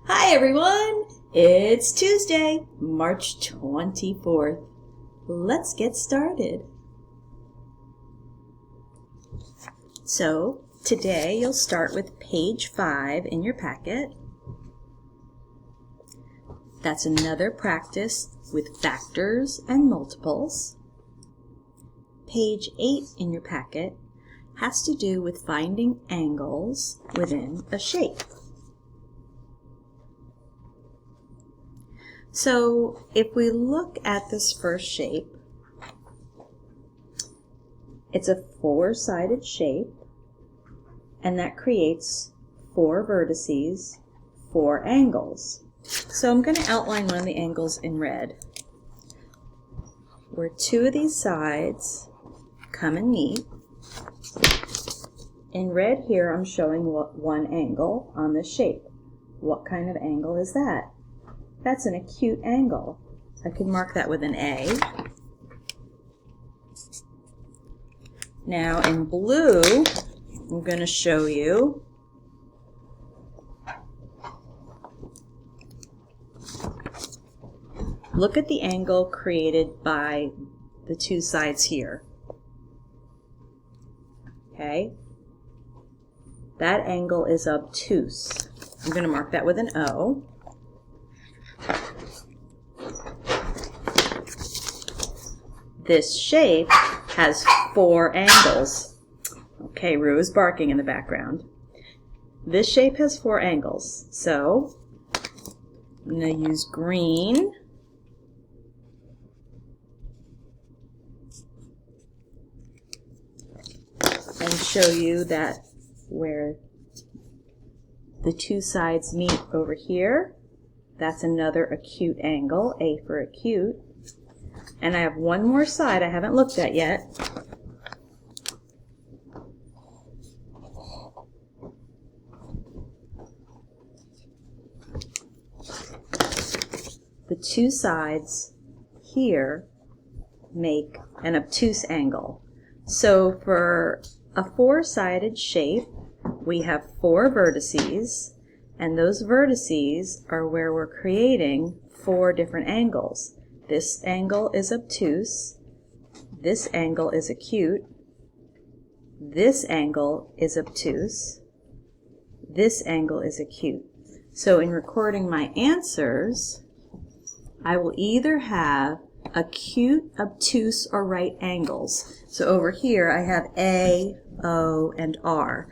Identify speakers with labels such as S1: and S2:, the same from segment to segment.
S1: Hi everyone! It's Tuesday, March 24th. Let's get started. So, today you'll start with page 5 in your packet. That's another practice with factors and multiples. Page 8 in your packet has to do with finding angles within a shape. So if we look at this first shape, it's a four-sided shape, and that creates four vertices, four angles. So I'm going to outline one of the angles in red, where two of these sides come and meet. In red here, I'm showing one angle on this shape. What kind of angle is that? That's an acute angle. I can mark that with an A. Now in blue, I'm going to show you look at the angle created by the two sides here. Okay? That angle is obtuse. I'm going to mark that with an O. This shape has four angles. Okay, Rue is barking in the background. This shape has four angles. So I'm going to use green. And show you that where the two sides meet over here, that's another acute angle, A for acute. And I have one more side I haven't looked at yet. The two sides here make an obtuse angle. So for a four-sided shape, we have four vertices, and those vertices are where we're creating four different angles. This angle is obtuse, this angle is acute, this angle is obtuse, this angle is acute. So in recording my answers, I will either have acute, obtuse, or right angles. So over here I have A, O, and R.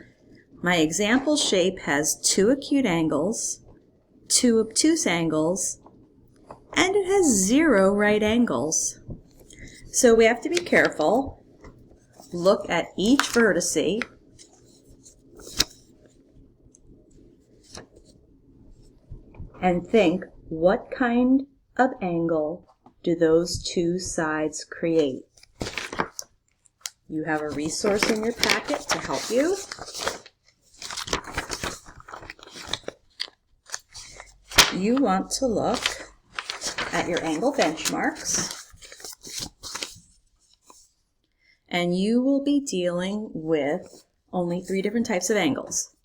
S1: My example shape has two acute angles, two obtuse angles, and it has 0 right angles. So we have to be careful. Look at each vertice and think, what kind of angle do those two sides create? You have a resource in your packet to help you. You want to look at your angle benchmarks, and you will be dealing with only 3 different types of angles.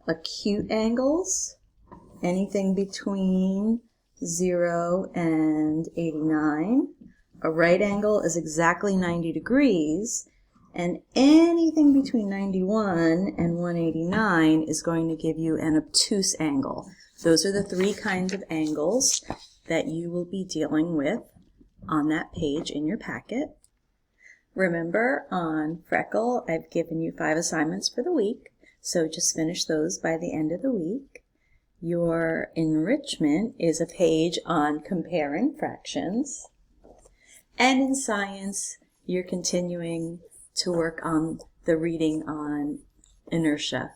S1: Acute angles, anything between 0 and 89. A right angle is exactly 90 degrees, and anything between 91 and 189 is going to give you an obtuse angle. Those are the 3 kinds of angles that you will be dealing with on that page in your packet. Remember, on Freckle, I've given you 5 assignments for the week, so just finish those by the end of the week. Your enrichment is a page on comparing fractions. And in science, you're continuing to work on the reading on inertia.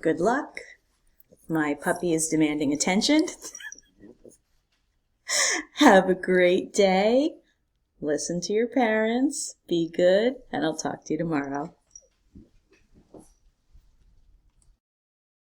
S1: Good luck. My puppy is demanding attention. Have a great day. Listen to your parents. Be good, and I'll talk to you tomorrow.